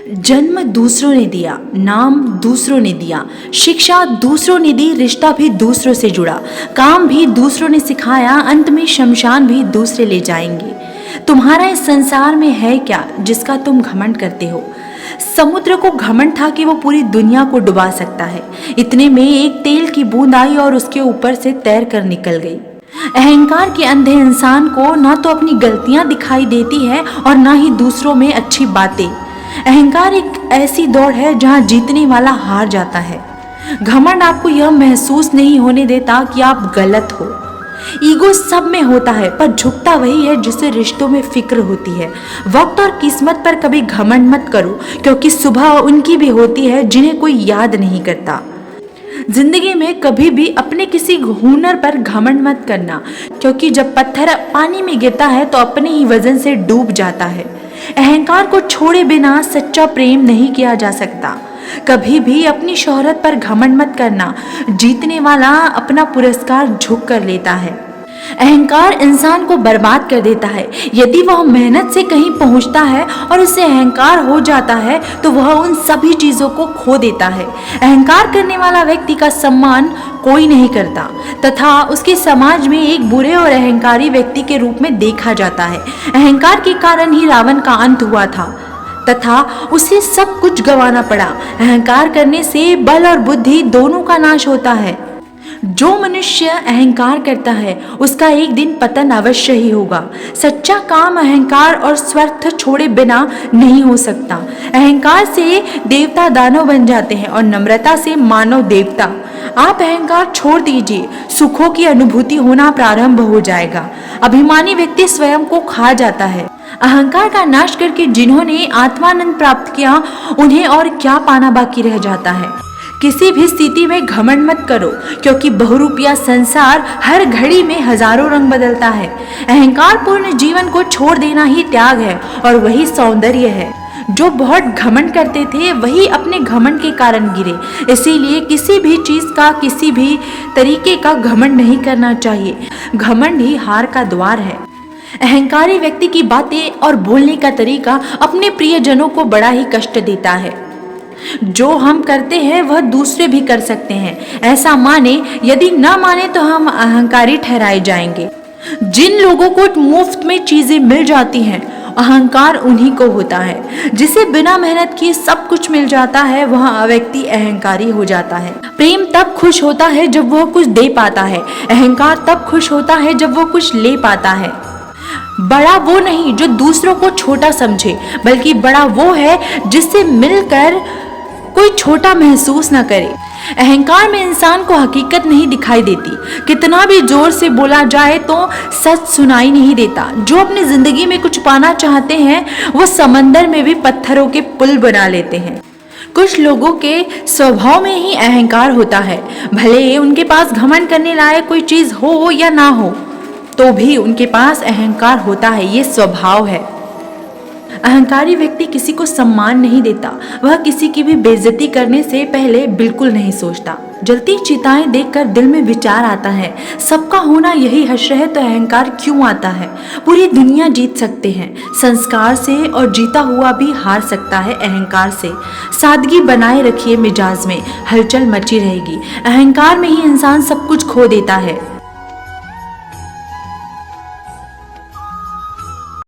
जन्म दूसरों ने दिया, नाम दूसरों ने दिया, शिक्षा दूसरों ने दी, रिश्ता भी दूसरों से जुड़ा, काम भी दूसरों ने सिखाया, अंत में शमशान भी दूसरे ले जाएंगे। तुम्हारा इस संसार में है क्या जिसका तुम घमंड करते हो? समुद्र को घमंड था कि वो पूरी दुनिया को डुबा सकता है। इतने में एक तेल की बूंद आई और उसके ऊपर से तैर कर निकल गई। अहंकार के अंधे इंसान को ना तो अपनी गलतियां दिखाई देती है और ना ही दूसरों में अच्छी बातें। अहंकार एक ऐसी दौड़ है जहां जीतने वाला हार जाता है। घमंड आपको यह महसूस नहीं होने देता कि आप गलत हो। ईगो सब में होता है, पर झुकता वही है जिसे रिश्तों में फिक्र होती है। वक्त और किस्मत पर कभी घमंड मत करो, क्योंकि सुबह उनकी भी होती है जिन्हें कोई याद नहीं करता। जिंदगी में कभी भी अपने किसी हुनर पर घमंड मत करना, क्योंकि जब पत्थर पानी में गिरता है तो अपने ही वजन से डूब जाता है। अहंकार को छोड़े बिना सच्चा प्रेम नहीं किया जा सकता। कभी भी अपनी शोहरत पर घमंड मत करना। जीतने वाला अपना पुरस्कार झुक कर लेता है। अहंकार इंसान को बर्बाद कर देता है। यदि वह मेहनत से कहीं पहुंचता है और उसे अहंकार हो जाता है तो वह उन सभी चीजों को खो देता है। अहंकार करने वाला व्यक्ति का सम्मान कोई नहीं करता तथा उसके समाज में एक बुरे और अहंकारी व्यक्ति के रूप में देखा जाता है। अहंकार के कारण ही रावण का अंत हुआ था तथा उसे सब कुछ गंवाना पड़ा। अहंकार करने से बल और बुद्धि दोनों का नाश होता है। जो मनुष्य अहंकार करता है उसका एक दिन पतन अवश्य ही होगा। सच्चा काम अहंकार और स्वार्थ छोड़े बिना नहीं हो सकता। अहंकार से देवता दानव बन जाते हैं और नम्रता से मानव देवता। आप अहंकार छोड़ दीजिए, सुखों की अनुभूति होना प्रारंभ हो जाएगा। अभिमानी व्यक्ति स्वयं को खा जाता है। अहंकार का नाश करके जिन्होंने आत्मानंद प्राप्त किया उन्हें और क्या पाना बाकी रह जाता है। किसी भी स्थिति में घमंड मत करो, क्योंकि बहुरूपिया संसार हर घड़ी में हजारों रंग बदलता है। अहंकार पूर्ण जीवन को छोड़ देना ही त्याग है और वही सौंदर्य है। जो बहुत घमंड करते थे वही अपने घमंड के कारण गिरे। इसीलिए किसी भी चीज का, किसी भी तरीके का घमंड नहीं करना चाहिए। घमंड ही हार का द्वार है। अहंकारी व्यक्ति की बातें और बोलने का तरीका अपने प्रियजनों को बड़ा ही कष्ट देता है। जो हम करते हैं वह दूसरे भी कर सकते हैं, ऐसा माने। यदि न माने तो हम अहंकारी ठहराए जाएंगे। जिन लोगों को मुफ्त में चीजें मिल जाती हैं, अहंकार उन्हीं को होता है। जिसे बिना मेहनत किए सब कुछ मिल जाता है वह व्यक्ति अहंकारी हो जाता है। प्रेम तब खुश होता है जब वह कुछ दे पाता है। अहंकार तब खुश होता है जब वह कुछ ले पाता है। बड़ा वो नहीं जो दूसरों को छोटा समझे, बल्कि बड़ा वो है जिससे मिलकर कोई छोटा महसूस न करे। अहंकार में इंसान को हकीकत नहीं दिखाई देती। कितना भी जोर से बोला जाए तो सच सुनाई नहीं देता। जो अपनी जिंदगी में कुछ पाना चाहते हैं वो समंदर में भी पत्थरों के पुल बना लेते हैं। कुछ लोगों के स्वभाव में ही अहंकार होता है। भले उनके पास घमंड करने लायक कोई चीज हो या ना हो, तो भी उनके पास अहंकार होता है। ये स्वभाव है। अहंकारी व्यक्ति किसी को सम्मान नहीं देता। वह किसी की भी बेइज्जती करने से पहले बिल्कुल नहीं सोचता। जलती चिताएं देखकर दिल में विचार आता है, सबका होना यही हश्र है तो अहंकार क्यों आता है। पूरी दुनिया जीत सकते हैं संस्कार से, और जीता हुआ भी हार सकता है अहंकार से। सादगी बनाए रखिए मिजाज में, हलचल मची रहेगी। अहंकार में ही इंसान सब कुछ खो देता है।